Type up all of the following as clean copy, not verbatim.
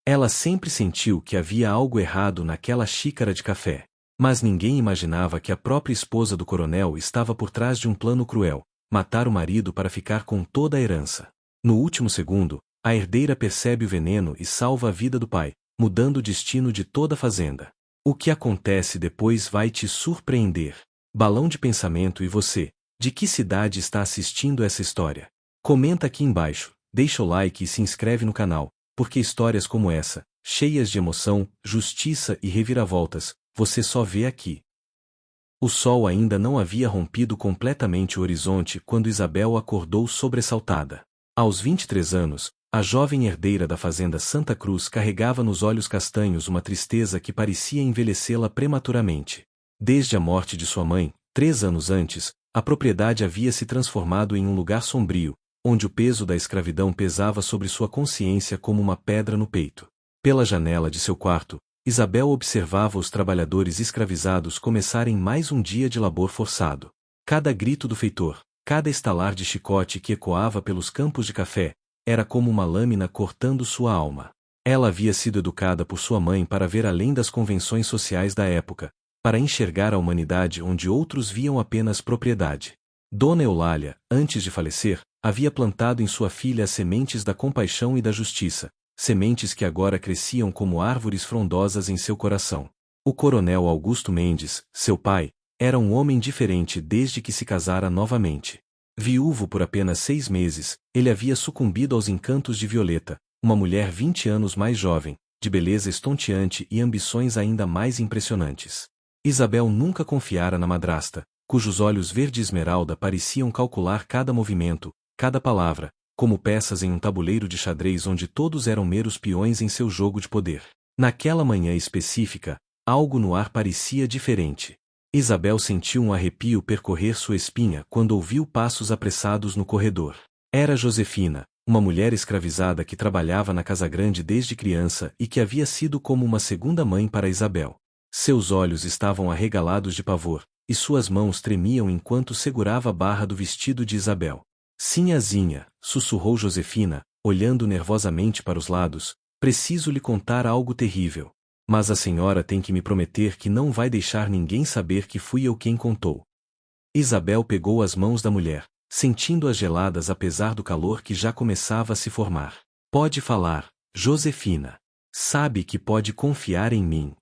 Ela sempre sentiu que havia algo errado naquela xícara de café. Mas ninguém imaginava que a própria esposa do coronel estava por trás de um plano cruel: matar o marido para ficar com toda a herança. No último segundo, a herdeira percebe o veneno e salva a vida do pai, mudando o destino de toda a fazenda. O que acontece depois vai te surpreender. Balão de pensamento. E você? De que cidade está assistindo essa história? Comenta aqui embaixo, deixa o like e se inscreve no canal, porque histórias como essa, cheias de emoção, justiça e reviravoltas, você só vê aqui. O sol ainda não havia rompido completamente o horizonte quando Isabel acordou sobressaltada. Aos 23 anos, a jovem herdeira da fazenda Santa Cruz carregava nos olhos castanhos uma tristeza que parecia envelhecê-la prematuramente. Desde a morte de sua mãe, 3 anos antes, a propriedade havia se transformado em um lugar sombrio, onde o peso da escravidão pesava sobre sua consciência como uma pedra no peito. Pela janela de seu quarto, Isabel observava os trabalhadores escravizados começarem mais um dia de labor forçado. Cada grito do feitor, cada estalar de chicote que ecoava pelos campos de café, era como uma lâmina cortando sua alma. Ela havia sido educada por sua mãe para ver além das convenções sociais da época, para enxergar a humanidade onde outros viam apenas propriedade. Dona Eulália, antes de falecer, havia plantado em sua filha as sementes da compaixão e da justiça, sementes que agora cresciam como árvores frondosas em seu coração. O coronel Augusto Mendes, seu pai, era um homem diferente desde que se casara novamente. Viúvo por apenas 6 meses, ele havia sucumbido aos encantos de Violeta, uma mulher 20 anos mais jovem, de beleza estonteante e ambições ainda mais impressionantes. Isabel nunca confiara na madrasta, cujos olhos verde-esmeralda pareciam calcular cada movimento, cada palavra, como peças em um tabuleiro de xadrez onde todos eram meros peões em seu jogo de poder. Naquela manhã específica, algo no ar parecia diferente. Isabel sentiu um arrepio percorrer sua espinha quando ouviu passos apressados no corredor. Era Josefina, uma mulher escravizada que trabalhava na casa grande desde criança e que havia sido como uma segunda mãe para Isabel. Seus olhos estavam arregalados de pavor, e suas mãos tremiam enquanto segurava a barra do vestido de Isabel. Sinhazinha, sussurrou Josefina, olhando nervosamente para os lados, preciso lhe contar algo terrível. Mas a senhora tem que me prometer que não vai deixar ninguém saber que fui eu quem contou. Isabel pegou as mãos da mulher, sentindo-as geladas apesar do calor que já começava a se formar. Pode falar, Josefina. Sabe que pode confiar em mim.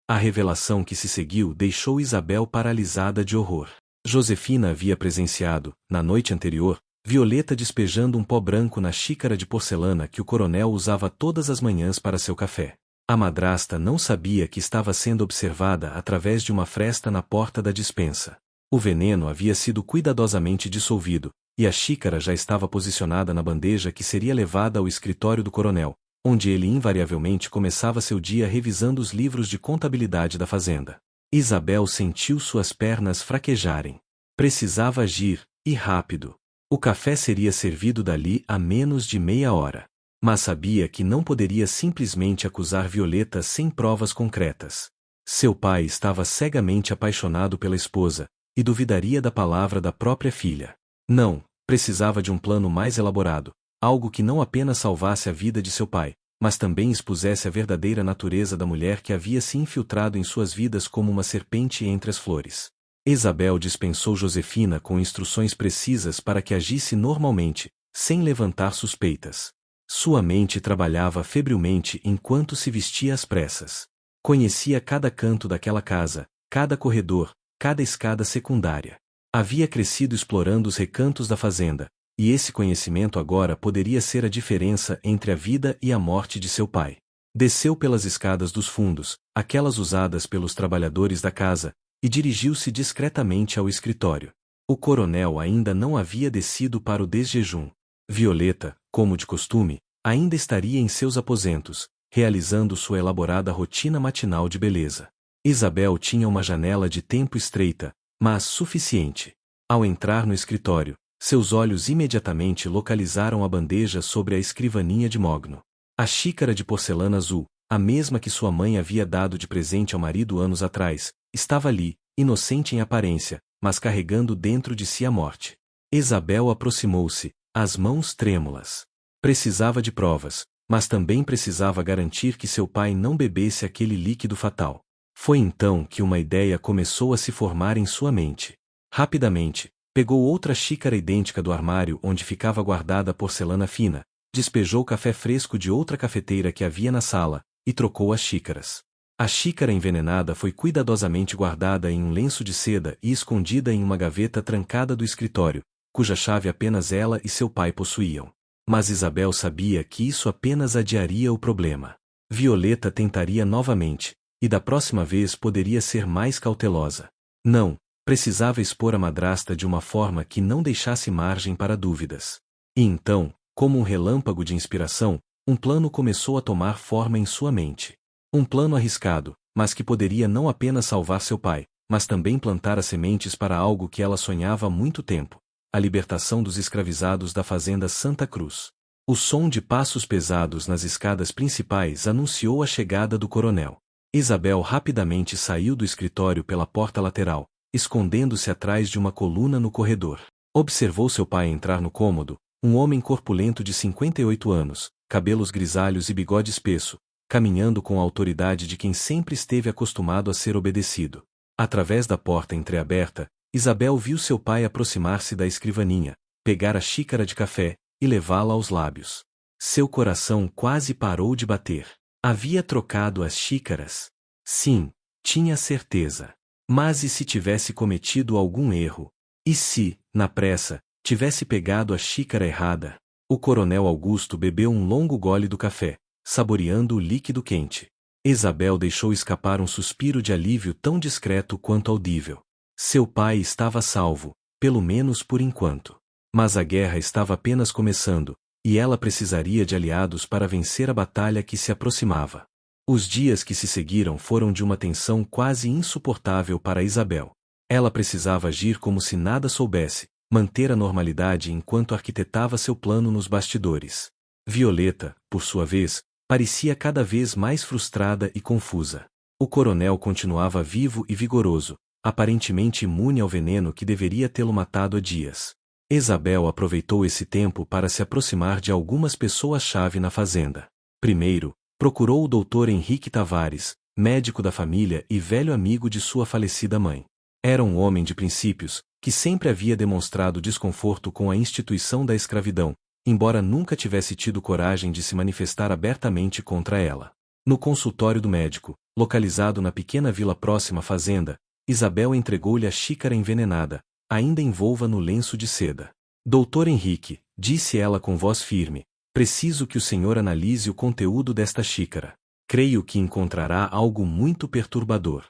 A revelação que se seguiu deixou Isabel paralisada de horror. Josefina havia presenciado, na noite anterior, Violeta despejando um pó branco na xícara de porcelana que o coronel usava todas as manhãs para seu café. A madrasta não sabia que estava sendo observada através de uma fresta na porta da despensa. O veneno havia sido cuidadosamente dissolvido, e a xícara já estava posicionada na bandeja que seria levada ao escritório do coronel, onde ele invariavelmente começava seu dia revisando os livros de contabilidade da fazenda. Isabel sentiu suas pernas fraquejarem. Precisava agir, e rápido. O café seria servido dali a menos de meia hora. Mas sabia que não poderia simplesmente acusar Violeta sem provas concretas. Seu pai estava cegamente apaixonado pela esposa, e duvidaria da palavra da própria filha. Não, precisava de um plano mais elaborado, algo que não apenas salvasse a vida de seu pai, mas também expusesse a verdadeira natureza da mulher que havia se infiltrado em suas vidas como uma serpente entre as flores. Isabel dispensou Josefina com instruções precisas para que agisse normalmente, sem levantar suspeitas. Sua mente trabalhava febrilmente enquanto se vestia às pressas. Conhecia cada canto daquela casa, cada corredor, cada escada secundária. Havia crescido explorando os recantos da fazenda, e esse conhecimento agora poderia ser a diferença entre a vida e a morte de seu pai. Desceu pelas escadas dos fundos, aquelas usadas pelos trabalhadores da casa, e dirigiu-se discretamente ao escritório. O coronel ainda não havia descido para o desjejum. Violeta, como de costume, ainda estaria em seus aposentos, realizando sua elaborada rotina matinal de beleza. Isabel tinha uma janela de tempo estreita, mas suficiente. Ao entrar no escritório, seus olhos imediatamente localizaram a bandeja sobre a escrivaninha de mogno. A xícara de porcelana azul, a mesma que sua mãe havia dado de presente ao marido anos atrás, estava ali, inocente em aparência, mas carregando dentro de si a morte. Isabel aproximou-se, as mãos trêmulas. Precisava de provas, mas também precisava garantir que seu pai não bebesse aquele líquido fatal. Foi então que uma ideia começou a se formar em sua mente. Rapidamente, pegou outra xícara idêntica do armário onde ficava guardada a porcelana fina, despejou o café fresco de outra cafeteira que havia na sala, e trocou as xícaras. A xícara envenenada foi cuidadosamente guardada em um lenço de seda e escondida em uma gaveta trancada do escritório, cuja chave apenas ela e seu pai possuíam. Mas Isabel sabia que isso apenas adiaria o problema. Violeta tentaria novamente, e da próxima vez poderia ser mais cautelosa. Não, precisava expor a madrasta de uma forma que não deixasse margem para dúvidas. E então, como um relâmpago de inspiração, um plano começou a tomar forma em sua mente. Um plano arriscado, mas que poderia não apenas salvar seu pai, mas também plantar as sementes para algo que ela sonhava há muito tempo: a libertação dos escravizados da fazenda Santa Cruz. O som de passos pesados nas escadas principais anunciou a chegada do coronel. Isabel rapidamente saiu do escritório pela porta lateral, escondendo-se atrás de uma coluna no corredor. Observou seu pai entrar no cômodo, um homem corpulento de 58 anos, cabelos grisalhos e bigode espesso, caminhando com a autoridade de quem sempre esteve acostumado a ser obedecido. Através da porta entreaberta, Isabel viu seu pai aproximar-se da escrivaninha, pegar a xícara de café e levá-la aos lábios. Seu coração quase parou de bater. Havia trocado as xícaras. Sim, tinha certeza. Mas e se tivesse cometido algum erro? E se, na pressa, tivesse pegado a xícara errada? O coronel Augusto bebeu um longo gole do café, saboreando o líquido quente. Isabel deixou escapar um suspiro de alívio tão discreto quanto audível. Seu pai estava salvo, pelo menos por enquanto. Mas a guerra estava apenas começando, e ela precisaria de aliados para vencer a batalha que se aproximava. Os dias que se seguiram foram de uma tensão quase insuportável para Isabel. Ela precisava agir como se nada soubesse, manter a normalidade enquanto arquitetava seu plano nos bastidores. Violeta, por sua vez, parecia cada vez mais frustrada e confusa. O coronel continuava vivo e vigoroso, aparentemente imune ao veneno que deveria tê-lo matado há dias. Isabel aproveitou esse tempo para se aproximar de algumas pessoas-chave na fazenda. Primeiro, procurou o Dr. Henrique Tavares, médico da família e velho amigo de sua falecida mãe. Era um homem de princípios, que sempre havia demonstrado desconforto com a instituição da escravidão, embora nunca tivesse tido coragem de se manifestar abertamente contra ela. No consultório do médico, localizado na pequena vila próxima à fazenda, Isabel entregou-lhe a xícara envenenada, ainda envolva no lenço de seda. Doutor Henrique, disse ela com voz firme, preciso que o senhor analise o conteúdo desta xícara. Creio que encontrará algo muito perturbador.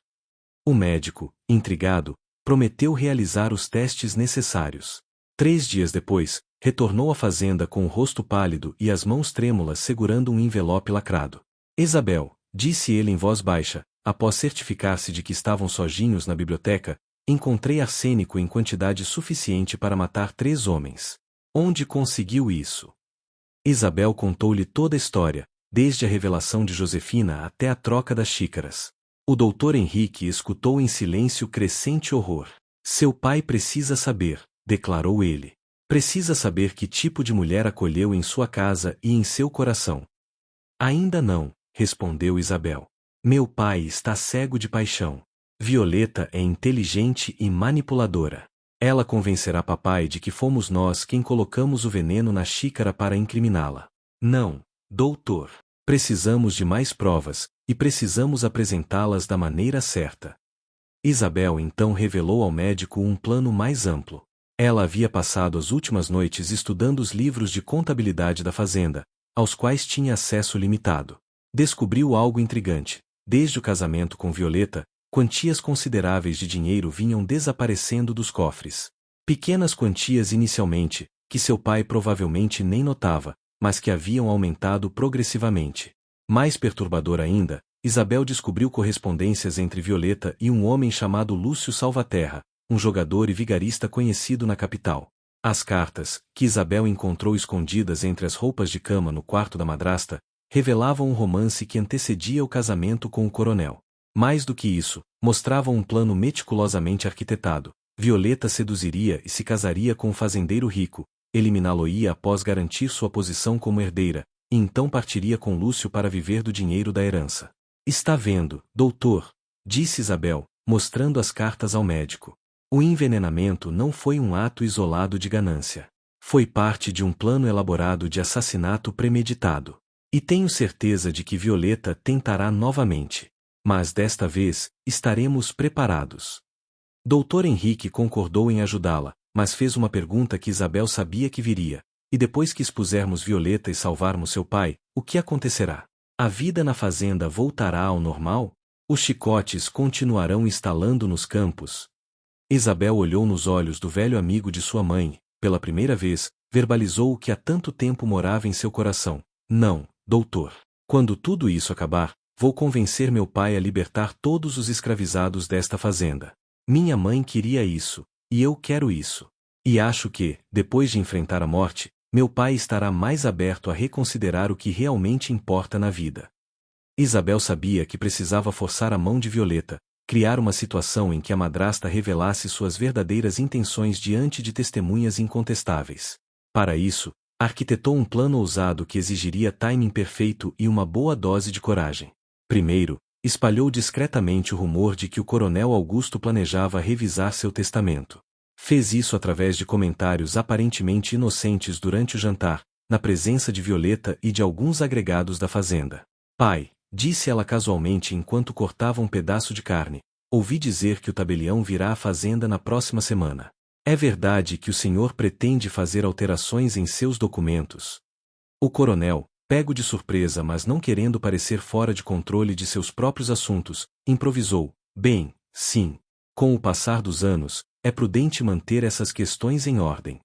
O médico, intrigado, prometeu realizar os testes necessários. 3 dias depois, retornou à fazenda com o rosto pálido e as mãos trêmulas segurando um envelope lacrado. Isabel, disse ele em voz baixa, após certificar-se de que estavam sozinhos na biblioteca, encontrei arsênico em quantidade suficiente para matar 3 homens. Onde conseguiu isso? Isabel contou-lhe toda a história, desde a revelação de Josefina até a troca das xícaras. O doutor Henrique escutou em silêncio crescente horror. Seu pai precisa saber, declarou ele. Precisa saber que tipo de mulher acolheu em sua casa e em seu coração. Ainda não, respondeu Isabel. Meu pai está cego de paixão. Violeta é inteligente e manipuladora. Ela convencerá papai de que fomos nós quem colocamos o veneno na xícara para incriminá-la. Não, doutor. Precisamos de mais provas, e precisamos apresentá-las da maneira certa. Isabel então revelou ao médico um plano mais amplo. Ela havia passado as últimas noites estudando os livros de contabilidade da fazenda, aos quais tinha acesso limitado. Descobriu algo intrigante. Desde o casamento com Violeta, quantias consideráveis de dinheiro vinham desaparecendo dos cofres. Pequenas quantias inicialmente, que seu pai provavelmente nem notava, mas que haviam aumentado progressivamente. Mais perturbador ainda, Isabel descobriu correspondências entre Violeta e um homem chamado Lúcio Salvaterra, um jogador e vigarista conhecido na capital. As cartas, que Isabel encontrou escondidas entre as roupas de cama no quarto da madrasta, revelavam um romance que antecedia o casamento com o coronel. Mais do que isso, mostravam um plano meticulosamente arquitetado. Violeta seduziria e se casaria com um fazendeiro rico, eliminá-lo-ia após garantir sua posição como herdeira, e então partiria com Lúcio para viver do dinheiro da herança. Está vendo, doutor? Disse Isabel, mostrando as cartas ao médico. O envenenamento não foi um ato isolado de ganância. Foi parte de um plano elaborado de assassinato premeditado. E tenho certeza de que Violeta tentará novamente. Mas desta vez, estaremos preparados. Dr. Henrique concordou em ajudá-la, mas fez uma pergunta que Isabel sabia que viria. E depois que expusermos Violeta e salvarmos seu pai, o que acontecerá? A vida na fazenda voltará ao normal? Os chicotes continuarão estalando nos campos? Isabel olhou nos olhos do velho amigo de sua mãe, pela primeira vez, verbalizou o que há tanto tempo morava em seu coração. Não, doutor. Quando tudo isso acabar, vou convencer meu pai a libertar todos os escravizados desta fazenda. Minha mãe queria isso, e eu quero isso. E acho que, depois de enfrentar a morte, meu pai estará mais aberto a reconsiderar o que realmente importa na vida. Isabel sabia que precisava forçar a mão de Violeta, criar uma situação em que a madrasta revelasse suas verdadeiras intenções diante de testemunhas incontestáveis. Para isso, arquitetou um plano ousado que exigiria timing perfeito e uma boa dose de coragem. Primeiro, espalhou discretamente o rumor de que o coronel Augusto planejava revisar seu testamento. Fez isso através de comentários aparentemente inocentes durante o jantar, na presença de Violeta e de alguns agregados da fazenda. Pai, disse ela casualmente enquanto cortava um pedaço de carne, ouvi dizer que o tabelião virá à fazenda na próxima semana. É verdade que o senhor pretende fazer alterações em seus documentos? O coronel, pego de surpresa mas não querendo parecer fora de controle de seus próprios assuntos, improvisou. Bem, sim. Com o passar dos anos, é prudente manter essas questões em ordem.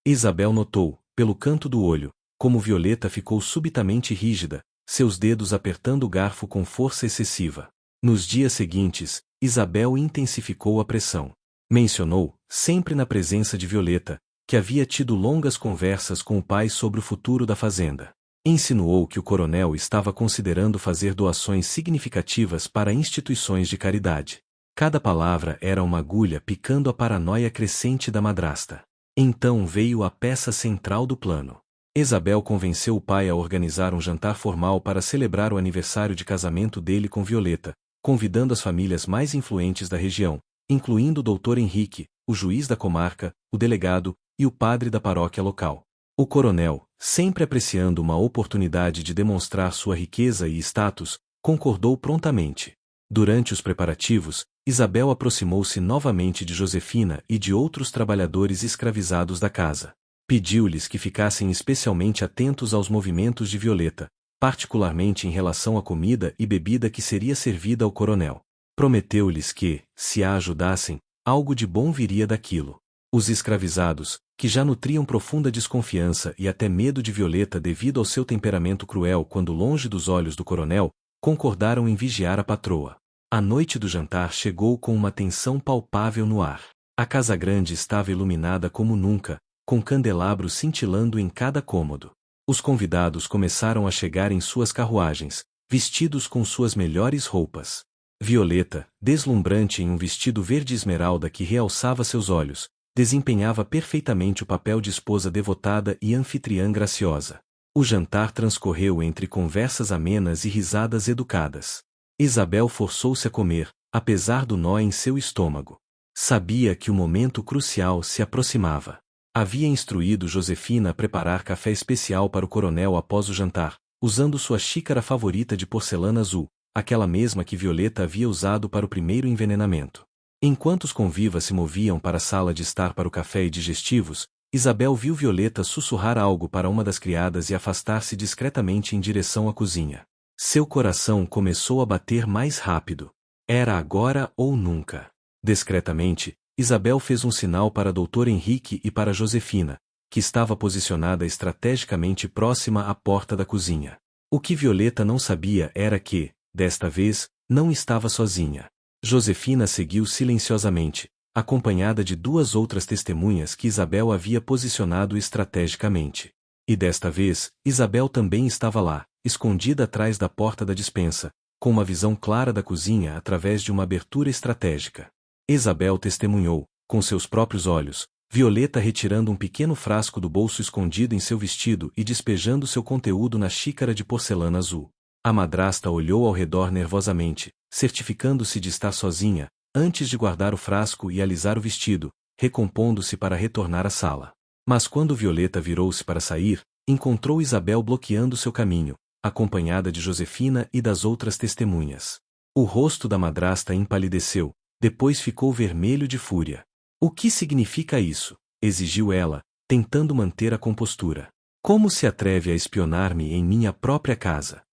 Isabel notou, pelo canto do olho, como Violeta ficou subitamente rígida, seus dedos apertando o garfo com força excessiva. Nos dias seguintes, Isabel intensificou a pressão. Mencionou, sempre na presença de Violeta, que havia tido longas conversas com o pai sobre o futuro da fazenda. Insinuou que o coronel estava considerando fazer doações significativas para instituições de caridade. Cada palavra era uma agulha picando a paranoia crescente da madrasta. Então veio a peça central do plano. Isabel convenceu o pai a organizar um jantar formal para celebrar o aniversário de casamento dele com Violeta, convidando as famílias mais influentes da região, incluindo o Dr. Henrique, o juiz da comarca, o delegado e o padre da paróquia local. O coronel, sempre apreciando uma oportunidade de demonstrar sua riqueza e status, concordou prontamente. Durante os preparativos, Isabel aproximou-se novamente de Josefina e de outros trabalhadores escravizados da casa. Pediu-lhes que ficassem especialmente atentos aos movimentos de Violeta, particularmente em relação à comida e bebida que seria servida ao coronel. Prometeu-lhes que, se a ajudassem, algo de bom viria daquilo. Os escravizados, que já nutriam profunda desconfiança e até medo de Violeta devido ao seu temperamento cruel quando longe dos olhos do coronel, concordaram em vigiar a patroa. A noite do jantar chegou com uma tensão palpável no ar. A casa grande estava iluminada como nunca, com candelabros cintilando em cada cômodo. Os convidados começaram a chegar em suas carruagens, vestidos com suas melhores roupas. Violeta, deslumbrante em um vestido verde esmeralda que realçava seus olhos, desempenhava perfeitamente o papel de esposa devotada e anfitriã graciosa. O jantar transcorreu entre conversas amenas e risadas educadas. Isabel forçou-se a comer, apesar do nó em seu estômago. Sabia que o momento crucial se aproximava. Havia instruído Josefina a preparar café especial para o coronel após o jantar, usando sua xícara favorita de porcelana azul, aquela mesma que Violeta havia usado para o primeiro envenenamento. Enquanto os convivas se moviam para a sala de estar para o café e digestivos, Isabel viu Violeta sussurrar algo para uma das criadas e afastar-se discretamente em direção à cozinha. Seu coração começou a bater mais rápido. Era agora ou nunca. Discretamente, Isabel fez um sinal para Dr. Henrique e para Josefina, que estava posicionada estrategicamente próxima à porta da cozinha. O que Violeta não sabia era que, desta vez, não estava sozinha. Josefina seguiu silenciosamente, acompanhada de duas outras testemunhas que Isabel havia posicionado estrategicamente. E desta vez, Isabel também estava lá, escondida atrás da porta da despensa, com uma visão clara da cozinha através de uma abertura estratégica. Isabel testemunhou, com seus próprios olhos, Violeta retirando um pequeno frasco do bolso escondido em seu vestido e despejando seu conteúdo na xícara de porcelana azul. A madrasta olhou ao redor nervosamente, certificando-se de estar sozinha, antes de guardar o frasco e alisar o vestido, recompondo-se para retornar à sala. Mas quando Violeta virou-se para sair, encontrou Isabel bloqueando seu caminho, acompanhada de Josefina e das outras testemunhas. O rosto da madrasta empalideceu, depois ficou vermelho de fúria. O que significa isso? Exigiu ela, tentando manter a compostura. Como se atreve a espionar-me em minha própria casa?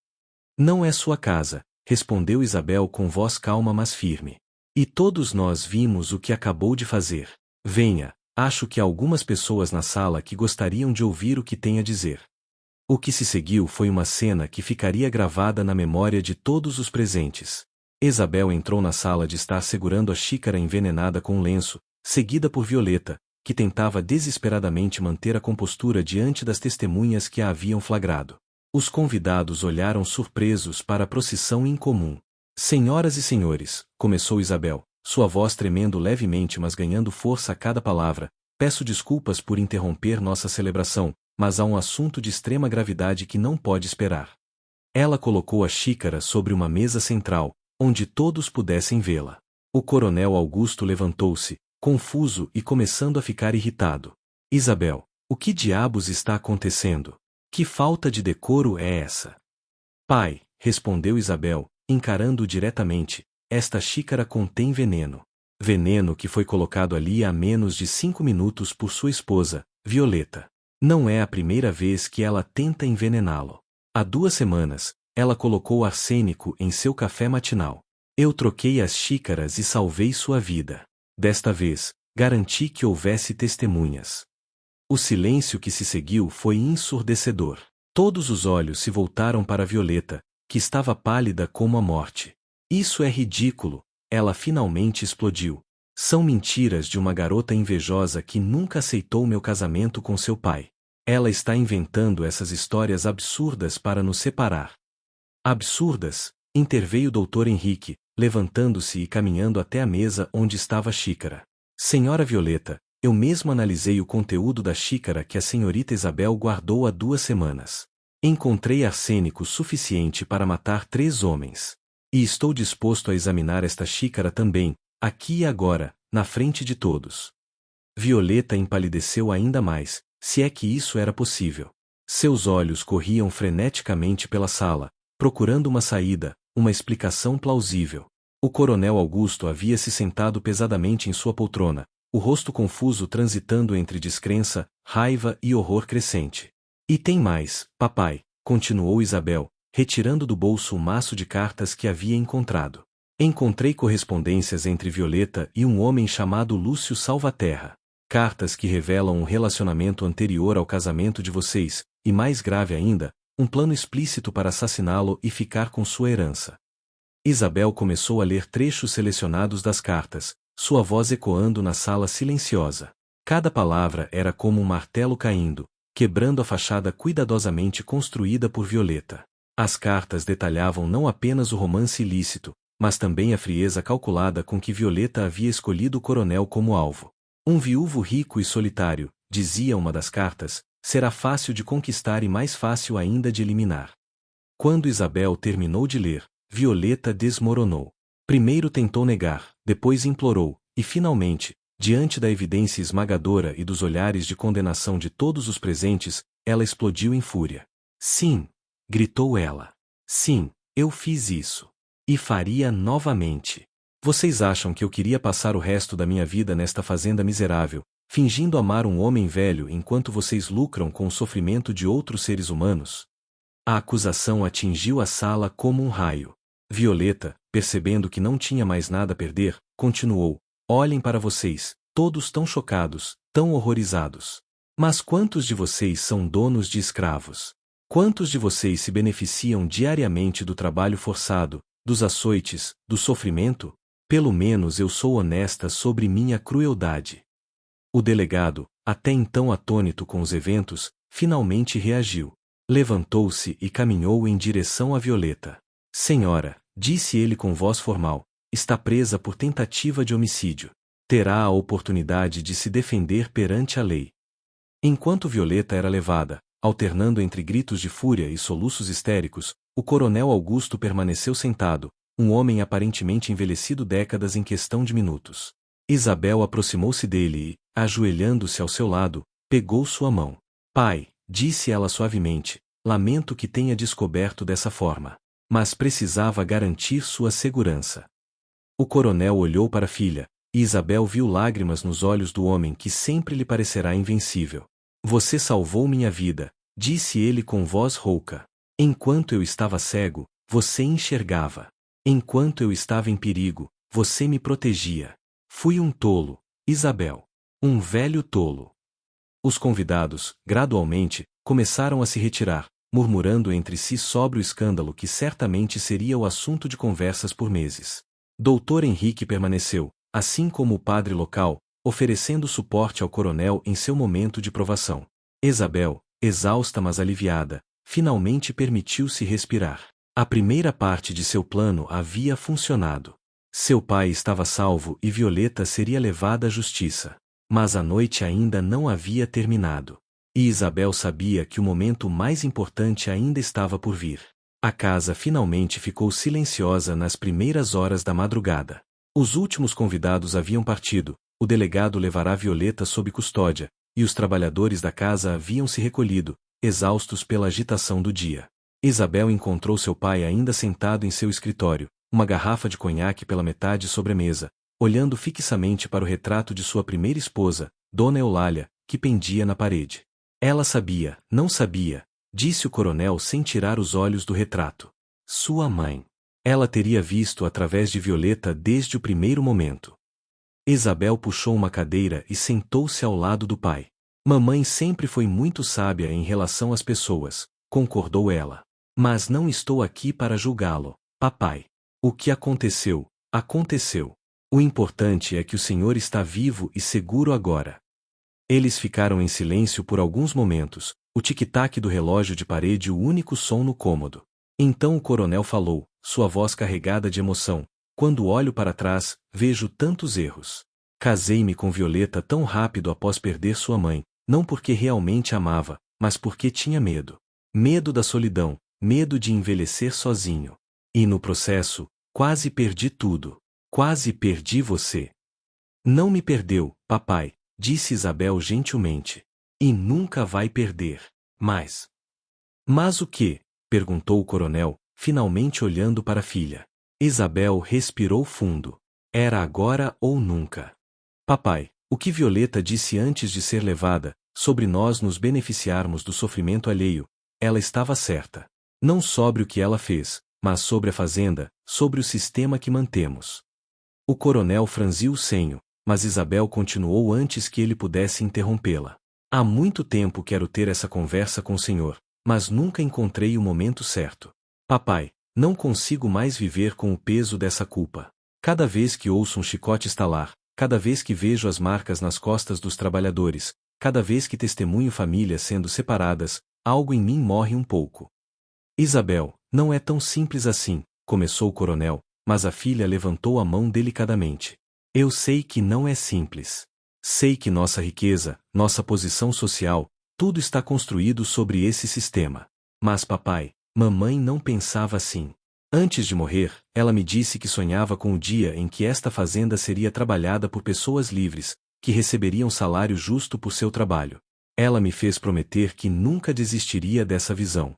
Não é sua casa, respondeu Isabel com voz calma mas firme. E todos nós vimos o que acabou de fazer. Venha, acho que há algumas pessoas na sala que gostariam de ouvir o que tem a dizer. O que se seguiu foi uma cena que ficaria gravada na memória de todos os presentes. Isabel entrou na sala de estar segurando a xícara envenenada com um lenço, seguida por Violeta, que tentava desesperadamente manter a compostura diante das testemunhas que a haviam flagrado. Os convidados olharam surpresos para a procissão incomum. Senhoras e senhores, começou Isabel, sua voz tremendo levemente mas ganhando força a cada palavra, peço desculpas por interromper nossa celebração, mas há um assunto de extrema gravidade que não pode esperar. Ela colocou a xícara sobre uma mesa central, onde todos pudessem vê-la. O coronel Augusto levantou-se, confuso e começando a ficar irritado. Isabel, o que diabos está acontecendo? Que falta de decoro é essa? Pai, respondeu Isabel, encarando-o diretamente, esta xícara contém veneno. Veneno que foi colocado ali há menos de 5 minutos por sua esposa, Violeta. Não é a primeira vez que ela tenta envenená-lo. Há 2 semanas, ela colocou arsênico em seu café matinal. Eu troquei as xícaras e salvei sua vida. Desta vez, garanti que houvesse testemunhas. O silêncio que se seguiu foi ensurdecedor. Todos os olhos se voltaram para Violeta, que estava pálida como a morte. Isso é ridículo, ela finalmente explodiu. São mentiras de uma garota invejosa que nunca aceitou meu casamento com seu pai. Ela está inventando essas histórias absurdas para nos separar. Absurdas, interveio o Dr. Henrique, levantando-se e caminhando até a mesa onde estava a xícara. Senhora Violeta, eu mesmo analisei o conteúdo da xícara que a senhorita Isabel guardou há 2 semanas. Encontrei arsênico suficiente para matar 3 homens. E estou disposto a examinar esta xícara também, aqui e agora, na frente de todos. Violeta empalideceu ainda mais, se é que isso era possível. Seus olhos corriam freneticamente pela sala, procurando uma saída, uma explicação plausível. O coronel Augusto havia se sentado pesadamente em sua poltrona, o rosto confuso transitando entre descrença, raiva e horror crescente. E tem mais, papai, continuou Isabel, retirando do bolso o maço de cartas que havia encontrado. Encontrei correspondências entre Violeta e um homem chamado Lúcio Salvaterra. Cartas que revelam um relacionamento anterior ao casamento de vocês, e mais grave ainda, um plano explícito para assassiná-lo e ficar com sua herança. Isabel começou a ler trechos selecionados das cartas, sua voz ecoando na sala silenciosa. Cada palavra era como um martelo caindo, quebrando a fachada cuidadosamente construída por Violeta. As cartas detalhavam não apenas o romance ilícito, mas também a frieza calculada com que Violeta havia escolhido o coronel como alvo. Um viúvo rico e solitário, dizia uma das cartas, será fácil de conquistar e mais fácil ainda de eliminar. Quando Isabel terminou de ler, Violeta desmoronou. Primeiro tentou negar, depois implorou, e finalmente, diante da evidência esmagadora e dos olhares de condenação de todos os presentes, ela explodiu em fúria. Sim, gritou ela. Sim, eu fiz isso. E faria novamente. Vocês acham que eu queria passar o resto da minha vida nesta fazenda miserável, fingindo amar um homem velho enquanto vocês lucram com o sofrimento de outros seres humanos? A acusação atingiu a sala como um raio. Violeta, percebendo que não tinha mais nada a perder, continuou: olhem para vocês, todos tão chocados, tão horrorizados. Mas quantos de vocês são donos de escravos? Quantos de vocês se beneficiam diariamente do trabalho forçado, dos açoites, do sofrimento? Pelo menos eu sou honesta sobre minha crueldade. O delegado, até então atônito com os eventos, finalmente reagiu. Levantou-se e caminhou em direção a Violeta. Senhora, disse ele com voz formal, está presa por tentativa de homicídio. terá a oportunidade de se defender perante a lei. Enquanto Violeta era levada, alternando entre gritos de fúria e soluços histéricos, o coronel Augusto permaneceu sentado, um homem aparentemente envelhecido décadas em questão de minutos. Isabel aproximou-se dele e, ajoelhando-se ao seu lado, pegou sua mão. Pai, disse ela suavemente, lamento que tenha descoberto dessa forma. Mas precisava garantir sua segurança. O coronel olhou para a filha, e Isabel viu lágrimas nos olhos do homem que sempre lhe parecerá invencível. Você salvou minha vida, disse ele com voz rouca. Enquanto eu estava cego, você enxergava. Enquanto eu estava em perigo, você me protegia. Fui um tolo, Isabel. Um velho tolo. Os convidados, gradualmente, começaram a se retirar, murmurando entre si sobre o escândalo que certamente seria o assunto de conversas por meses. Dr. Henrique permaneceu, assim como o padre local, oferecendo suporte ao coronel em seu momento de provação. Isabel, exausta mas aliviada, finalmente permitiu-se respirar. A primeira parte de seu plano havia funcionado. Seu pai estava salvo e Violeta seria levada à justiça. Mas a noite ainda não havia terminado. E Isabel sabia que o momento mais importante ainda estava por vir. A casa finalmente ficou silenciosa nas primeiras horas da madrugada. Os últimos convidados haviam partido, o delegado levará Violeta sob custódia, e os trabalhadores da casa haviam se recolhido, exaustos pela agitação do dia. Isabel encontrou seu pai ainda sentado em seu escritório, uma garrafa de conhaque pela metade sobre a mesa, olhando fixamente para o retrato de sua primeira esposa, Dona Eulália, que pendia na parede. Ela sabia, não sabia, disse o coronel sem tirar os olhos do retrato. Sua mãe. Ela teria visto através de Violeta desde o primeiro momento. Isabel puxou uma cadeira e sentou-se ao lado do pai. Mamãe sempre foi muito sábia em relação às pessoas, concordou ela. Mas não estou aqui para julgá-lo, papai. O que aconteceu, aconteceu. O importante é que o senhor está vivo e seguro agora. Eles ficaram em silêncio por alguns momentos, o tic-tac do relógio de parede o único som no cômodo. Então o coronel falou, sua voz carregada de emoção. Quando olho para trás, vejo tantos erros. Casei-me com Violeta tão rápido após perder sua mãe, não porque realmente amava, mas porque tinha medo. Medo da solidão, medo de envelhecer sozinho. E no processo, quase perdi tudo. Quase perdi você. Não me perdeu, papai, disse Isabel gentilmente. E nunca vai perder. Mas o quê? Perguntou o coronel, finalmente olhando para a filha. Isabel respirou fundo. Era agora ou nunca. Papai, o que Violeta disse antes de ser levada, sobre nós nos beneficiarmos do sofrimento alheio, ela estava certa. Não sobre o que ela fez, mas sobre a fazenda, sobre o sistema que mantemos. O coronel franziu o senho, mas Isabel continuou antes que ele pudesse interrompê-la. Há muito tempo quero ter essa conversa com o senhor, mas nunca encontrei o momento certo. Papai, não consigo mais viver com o peso dessa culpa. Cada vez que ouço um chicote estalar, cada vez que vejo as marcas nas costas dos trabalhadores, cada vez que testemunho famílias sendo separadas, algo em mim morre um pouco. Isabel, não é tão simples assim, começou o coronel, mas a filha levantou a mão delicadamente. Eu sei que não é simples. Sei que nossa riqueza, nossa posição social, tudo está construído sobre esse sistema. Mas papai, mamãe não pensava assim. Antes de morrer, ela me disse que sonhava com o dia em que esta fazenda seria trabalhada por pessoas livres, que receberiam salário justo por seu trabalho. Ela me fez prometer que nunca desistiria dessa visão.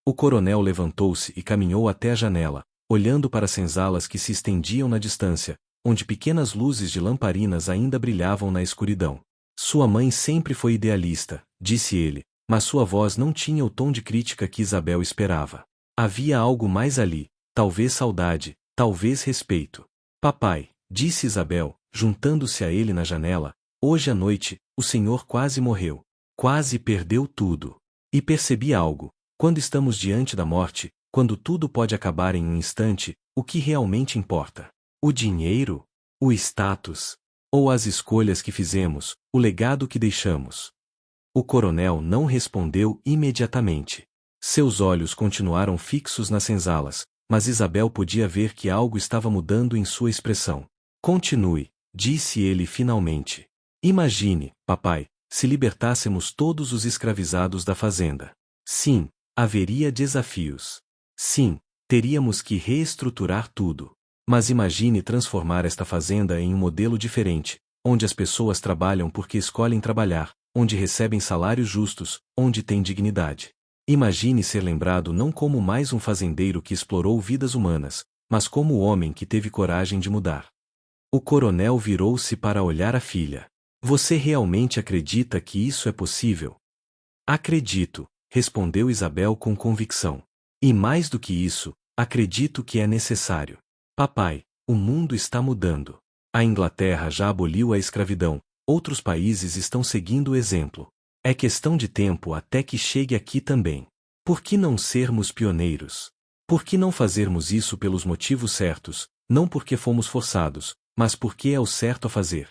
O coronel levantou-se e caminhou até a janela, olhando para as senzalas que se estendiam na distância, onde pequenas luzes de lamparinas ainda brilhavam na escuridão. Sua mãe sempre foi idealista, disse ele, mas sua voz não tinha o tom de crítica que Isabel esperava. Havia algo mais ali, talvez saudade, talvez respeito. Papai, disse Isabel, juntando-se a ele na janela, hoje à noite, o senhor quase morreu. Quase perdeu tudo. E percebi algo. Quando estamos diante da morte, quando tudo pode acabar em um instante, o que realmente importa? O dinheiro? O status? Ou as escolhas que fizemos, o legado que deixamos? O coronel não respondeu imediatamente. Seus olhos continuaram fixos nas senzalas, mas Isabel podia ver que algo estava mudando em sua expressão. Continue, disse ele finalmente. Imagine, papai, se libertássemos todos os escravizados da fazenda. Sim, haveria desafios. Sim, teríamos que reestruturar tudo. Mas imagine transformar esta fazenda em um modelo diferente, onde as pessoas trabalham porque escolhem trabalhar, onde recebem salários justos, onde têm dignidade. Imagine ser lembrado não como mais um fazendeiro que explorou vidas humanas, mas como o homem que teve coragem de mudar. O coronel virou-se para olhar a filha. Você realmente acredita que isso é possível? Acredito, respondeu Isabel com convicção. E mais do que isso, acredito que é necessário. Papai, o mundo está mudando. A Inglaterra já aboliu a escravidão, outros países estão seguindo o exemplo. É questão de tempo até que chegue aqui também. Por que não sermos pioneiros? Por que não fazermos isso pelos motivos certos, não porque fomos forçados, mas porque é o certo a fazer?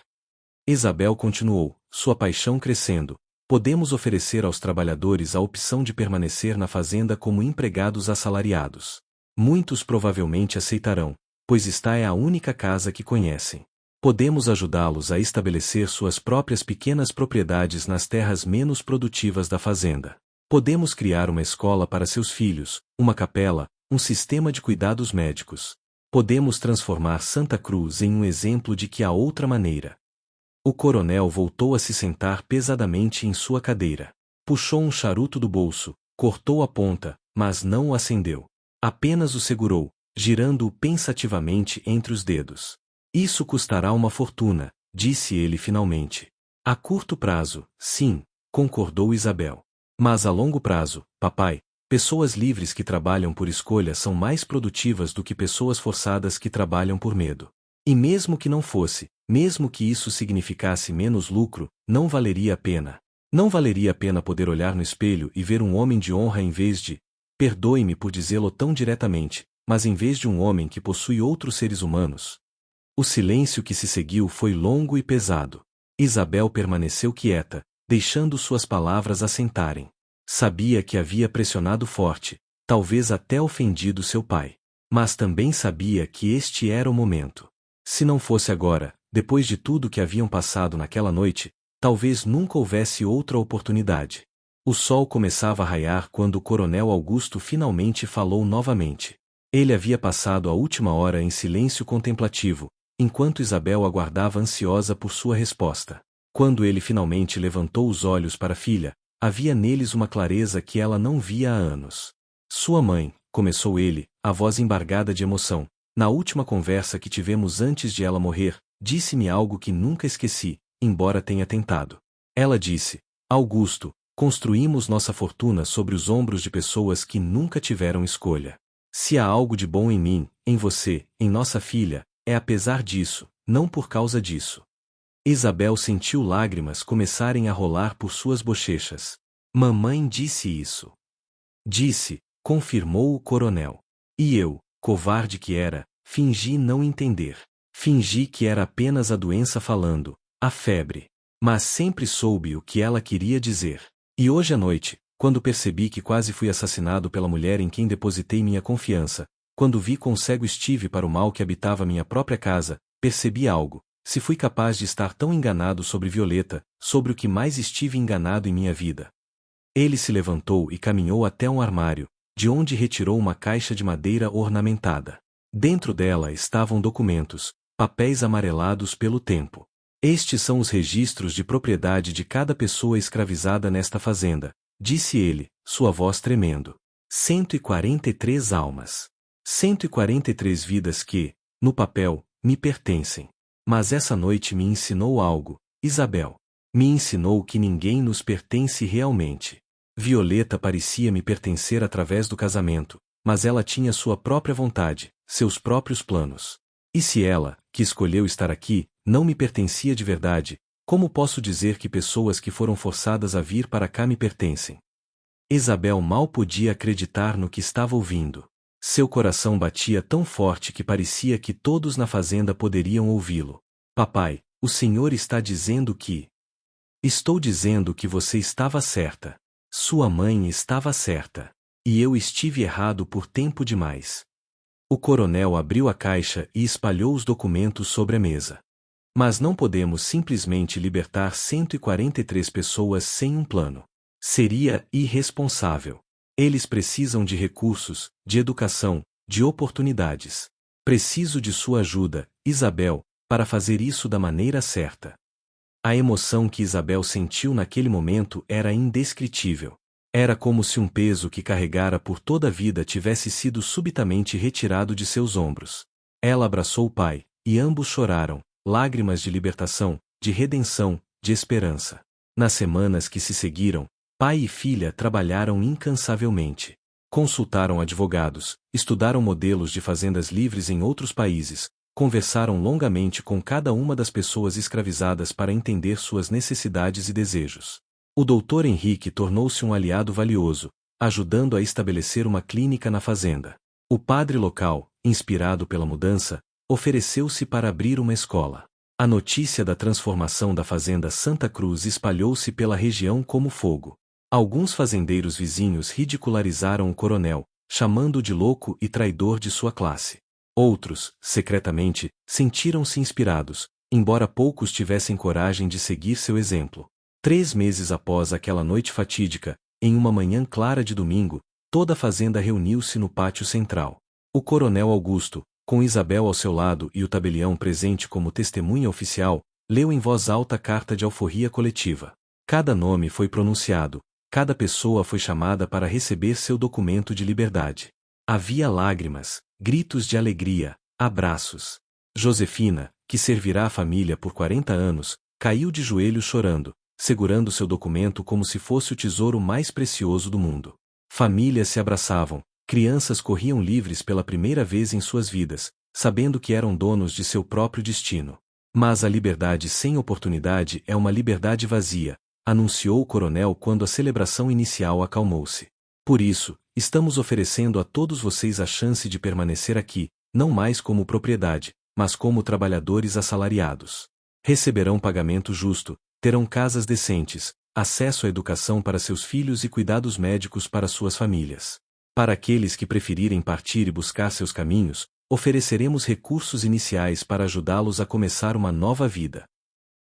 Isabel continuou, sua paixão crescendo. Podemos oferecer aos trabalhadores a opção de permanecer na fazenda como empregados assalariados. Muitos provavelmente aceitarão, pois esta é a única casa que conhecem. Podemos ajudá-los a estabelecer suas próprias pequenas propriedades nas terras menos produtivas da fazenda. Podemos criar uma escola para seus filhos, uma capela, um sistema de cuidados médicos. Podemos transformar Santa Cruz em um exemplo de que há outra maneira. O coronel voltou a se sentar pesadamente em sua cadeira. Puxou um charuto do bolso, cortou a ponta, mas não o acendeu. Apenas o segurou, girando-o pensativamente entre os dedos. Isso custará uma fortuna, disse ele finalmente. A curto prazo, sim, concordou Isabel. Mas a longo prazo, papai, pessoas livres que trabalham por escolha são mais produtivas do que pessoas forçadas que trabalham por medo. E mesmo que não fosse, mesmo que isso significasse menos lucro, não valeria a pena. Não valeria a pena poder olhar no espelho e ver um homem de honra em vez de, perdoe-me por dizê-lo tão diretamente, mas em vez de um homem que possui outros seres humanos. O silêncio que se seguiu foi longo e pesado. Isabel permaneceu quieta, deixando suas palavras assentarem. Sabia que havia pressionado forte, talvez até ofendido seu pai. Mas também sabia que este era o momento. Se não fosse agora, depois de tudo que haviam passado naquela noite, talvez nunca houvesse outra oportunidade. O sol começava a raiar quando o coronel Augusto finalmente falou novamente. Ele havia passado a última hora em silêncio contemplativo, enquanto Isabel aguardava ansiosa por sua resposta. Quando ele finalmente levantou os olhos para a filha, havia neles uma clareza que ela não via há anos. Sua mãe, começou ele, a voz embargada de emoção, na última conversa que tivemos antes de ela morrer, disse-me algo que nunca esqueci, embora tenha tentado. Ela disse, Augusto, construímos nossa fortuna sobre os ombros de pessoas que nunca tiveram escolha. Se há algo de bom em mim, em você, em nossa filha, é apesar disso, não por causa disso. Isabel sentiu lágrimas começarem a rolar por suas bochechas. Mamãe disse isso. Disse, confirmou o coronel. E eu, covarde que era, fingi não entender. Fingi que era apenas a doença falando, a febre. Mas sempre soube o que ela queria dizer. E hoje à noite, quando percebi que quase fui assassinado pela mulher em quem depositei minha confiança, quando vi quão cego estive para o mal que habitava minha própria casa, percebi algo. Se fui capaz de estar tão enganado sobre Violeta, sobre o que mais estive enganado em minha vida. Ele se levantou e caminhou até um armário, de onde retirou uma caixa de madeira ornamentada. Dentro dela estavam documentos, papéis amarelados pelo tempo. Estes são os registros de propriedade de cada pessoa escravizada nesta fazenda, disse ele, sua voz tremendo. 143 almas. 143 vidas que, no papel, me pertencem. Mas essa noite me ensinou algo, Isabel. Me ensinou que ninguém nos pertence realmente. Violeta parecia me pertencer através do casamento, mas ela tinha sua própria vontade, seus próprios planos. E se ela, que escolheu estar aqui, não me pertencia de verdade, como posso dizer que pessoas que foram forçadas a vir para cá me pertencem? Isabel mal podia acreditar no que estava ouvindo. Seu coração batia tão forte que parecia que todos na fazenda poderiam ouvi-lo. Papai, o senhor está dizendo que... Estou dizendo que você estava certa. Sua mãe estava certa. E eu estive errado por tempo demais. O coronel abriu a caixa e espalhou os documentos sobre a mesa. Mas não podemos simplesmente libertar 143 pessoas sem um plano. Seria irresponsável. Eles precisam de recursos, de educação, de oportunidades. Preciso de sua ajuda, Isabel, para fazer isso da maneira certa. A emoção que Isabel sentiu naquele momento era indescritível. Era como se um peso que carregara por toda a vida tivesse sido subitamente retirado de seus ombros. Ela abraçou o pai, e ambos choraram, lágrimas de libertação, de redenção, de esperança. Nas semanas que se seguiram, pai e filha trabalharam incansavelmente. Consultaram advogados, estudaram modelos de fazendas livres em outros países, conversaram longamente com cada uma das pessoas escravizadas para entender suas necessidades e desejos. O Dr. Henrique tornou-se um aliado valioso, ajudando a estabelecer uma clínica na fazenda. O padre local, inspirado pela mudança, ofereceu-se para abrir uma escola. A notícia da transformação da fazenda Santa Cruz espalhou-se pela região como fogo. Alguns fazendeiros vizinhos ridicularizaram o coronel, chamando-o de louco e traidor de sua classe. Outros, secretamente, sentiram-se inspirados, embora poucos tivessem coragem de seguir seu exemplo. 3 meses após aquela noite fatídica, em uma manhã clara de domingo, toda a fazenda reuniu-se no pátio central. O coronel Augusto, com Isabel ao seu lado e o tabelião presente como testemunha oficial, leu em voz alta a carta de alforria coletiva. Cada nome foi pronunciado, cada pessoa foi chamada para receber seu documento de liberdade. Havia lágrimas, gritos de alegria, abraços. Josefina, que servirá a família por 40 anos, caiu de joelhos chorando, segurando seu documento como se fosse o tesouro mais precioso do mundo. Famílias se abraçavam, crianças corriam livres pela primeira vez em suas vidas, sabendo que eram donos de seu próprio destino. Mas a liberdade sem oportunidade é uma liberdade vazia, anunciou o coronel quando a celebração inicial acalmou-se. Por isso, estamos oferecendo a todos vocês a chance de permanecer aqui, não mais como propriedade, mas como trabalhadores assalariados. Receberão pagamento justo, terão casas decentes, acesso à educação para seus filhos e cuidados médicos para suas famílias. Para aqueles que preferirem partir e buscar seus caminhos, ofereceremos recursos iniciais para ajudá-los a começar uma nova vida.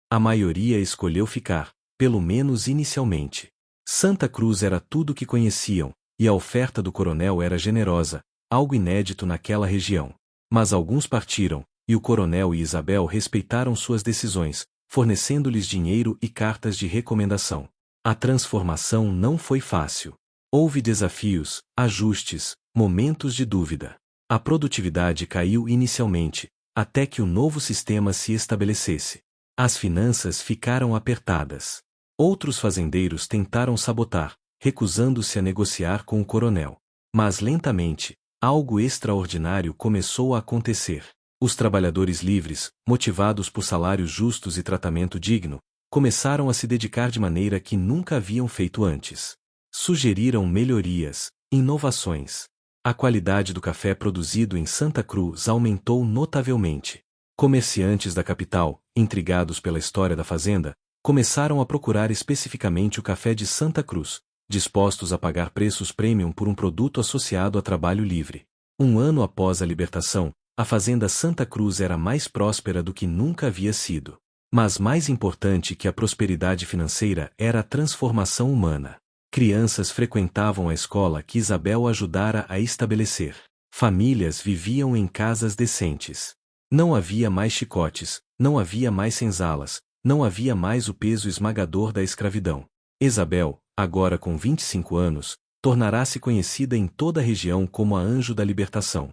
A maioria escolheu ficar, pelo menos inicialmente. Santa Cruz era tudo o que conheciam, e a oferta do coronel era generosa, algo inédito naquela região. Mas alguns partiram, e o coronel e Isabel respeitaram suas decisões, fornecendo-lhes dinheiro e cartas de recomendação. A transformação não foi fácil. Houve desafios, ajustes, momentos de dúvida. A produtividade caiu inicialmente, até que o novo sistema se estabelecesse. As finanças ficaram apertadas. Outros fazendeiros tentaram sabotar, recusando-se a negociar com o coronel. Mas lentamente, algo extraordinário começou a acontecer. Os trabalhadores livres, motivados por salários justos e tratamento digno, começaram a se dedicar de maneira que nunca haviam feito antes. Sugeriram melhorias, inovações. A qualidade do café produzido em Santa Cruz aumentou notavelmente. Comerciantes da capital, intrigados pela história da fazenda, começaram a procurar especificamente o café de Santa Cruz, dispostos a pagar preços premium por um produto associado a trabalho livre. Um ano após a libertação, a fazenda Santa Cruz era mais próspera do que nunca havia sido. Mas mais importante que a prosperidade financeira era a transformação humana. Crianças frequentavam a escola que Isabel ajudara a estabelecer. Famílias viviam em casas decentes. Não havia mais chicotes, não havia mais senzalas, não havia mais o peso esmagador da escravidão. Isabel, agora com 25 anos, tornará-se conhecida em toda a região como a Anjo da Libertação.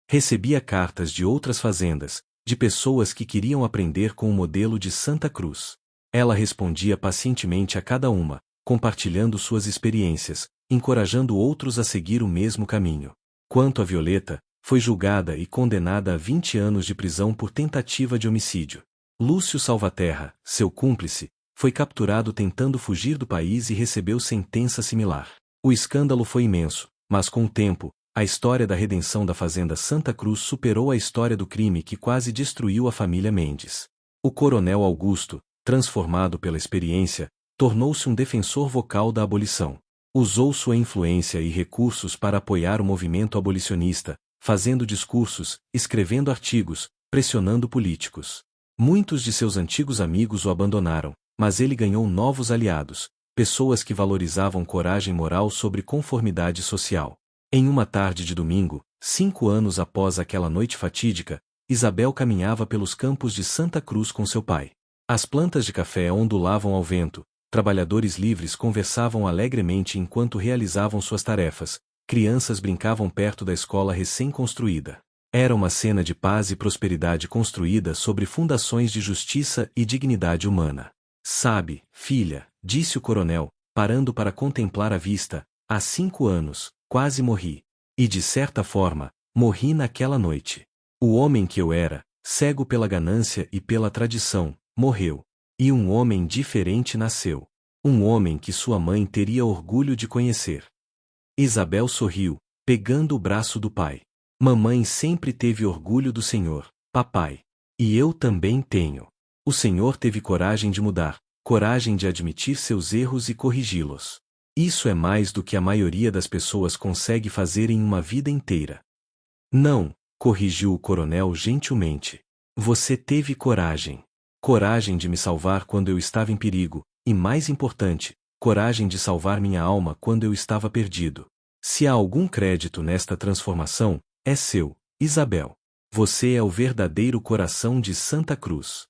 Recebia cartas de outras fazendas, de pessoas que queriam aprender com o modelo de Santa Cruz. Ela respondia pacientemente a cada uma, compartilhando suas experiências, encorajando outros a seguir o mesmo caminho. Quanto a Violeta, foi julgada e condenada a 20 anos de prisão por tentativa de homicídio. Lúcio Salvaterra, seu cúmplice, foi capturado tentando fugir do país e recebeu sentença similar. O escândalo foi imenso, mas com o tempo, a história da redenção da fazenda Santa Cruz superou a história do crime que quase destruiu a família Mendes. O coronel Augusto, transformado pela experiência, tornou-se um defensor vocal da abolição. Usou sua influência e recursos para apoiar o movimento abolicionista, fazendo discursos, escrevendo artigos, pressionando políticos. Muitos de seus antigos amigos o abandonaram, mas ele ganhou novos aliados, pessoas que valorizavam coragem moral sobre conformidade social. Em uma tarde de domingo, 5 anos após aquela noite fatídica, Isabel caminhava pelos campos de Santa Cruz com seu pai. As plantas de café ondulavam ao vento, trabalhadores livres conversavam alegremente enquanto realizavam suas tarefas, crianças brincavam perto da escola recém-construída. Era uma cena de paz e prosperidade construída sobre fundações de justiça e dignidade humana. Sabe, filha, disse o coronel, parando para contemplar a vista, há 5 anos, quase morri. E de certa forma, morri naquela noite. O homem que eu era, cego pela ganância e pela tradição, morreu. E um homem diferente nasceu. Um homem que sua mãe teria orgulho de conhecer. Isabel sorriu, pegando o braço do pai. Mamãe sempre teve orgulho do senhor, papai. E eu também tenho. O senhor teve coragem de mudar, coragem de admitir seus erros e corrigi-los. Isso é mais do que a maioria das pessoas consegue fazer em uma vida inteira. Não, corrigiu o coronel gentilmente. Você teve coragem. Coragem de me salvar quando eu estava em perigo, e mais importante, coragem de salvar minha alma quando eu estava perdido. Se há algum crédito nesta transformação, é seu, Isabel. Você é o verdadeiro coração de Santa Cruz.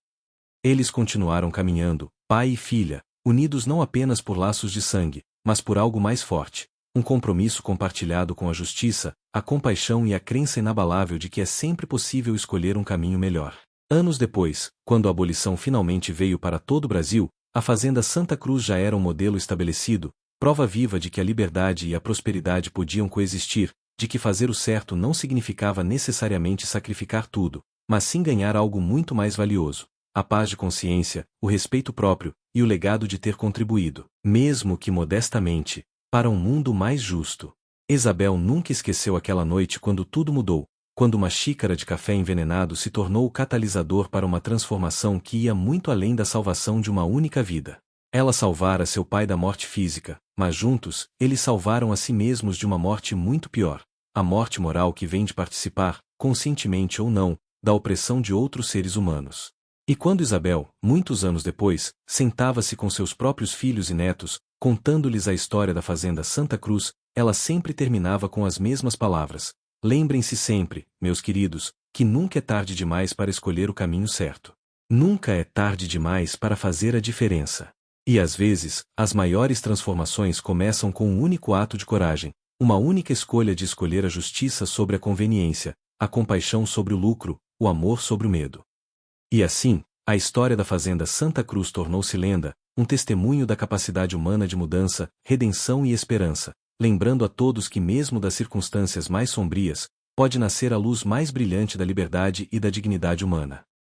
Eles continuaram caminhando, pai e filha, unidos não apenas por laços de sangue, mas por algo mais forte, um compromisso compartilhado com a justiça, a compaixão e a crença inabalável de que é sempre possível escolher um caminho melhor. Anos depois, quando a abolição finalmente veio para todo o Brasil, a Fazenda Santa Cruz já era um modelo estabelecido, prova viva de que a liberdade e a prosperidade podiam coexistir, de que fazer o certo não significava necessariamente sacrificar tudo, mas sim ganhar algo muito mais valioso: a paz de consciência, o respeito próprio, e o legado de ter contribuído, mesmo que modestamente, para um mundo mais justo. Isabel nunca esqueceu aquela noite quando tudo mudou, quando uma xícara de café envenenado se tornou o catalisador para uma transformação que ia muito além da salvação de uma única vida. Ela salvara seu pai da morte física, mas juntos, eles salvaram a si mesmos de uma morte muito pior, a morte moral que vem de participar, conscientemente ou não, da opressão de outros seres humanos. E quando Isabel, muitos anos depois, sentava-se com seus próprios filhos e netos, contando-lhes a história da Fazenda Santa Cruz, ela sempre terminava com as mesmas palavras: lembrem-se sempre, meus queridos, que nunca é tarde demais para escolher o caminho certo. Nunca é tarde demais para fazer a diferença. E às vezes, as maiores transformações começam com um único ato de coragem, uma única escolha de escolher a justiça sobre a conveniência, a compaixão sobre o lucro, o amor sobre o medo. E assim, a história da Fazenda Santa Cruz tornou-se lenda, um testemunho da capacidade humana de mudança, redenção e esperança, lembrando a todos que mesmo das circunstâncias mais sombrias, pode nascer a luz mais brilhante da liberdade e da dignidade humana.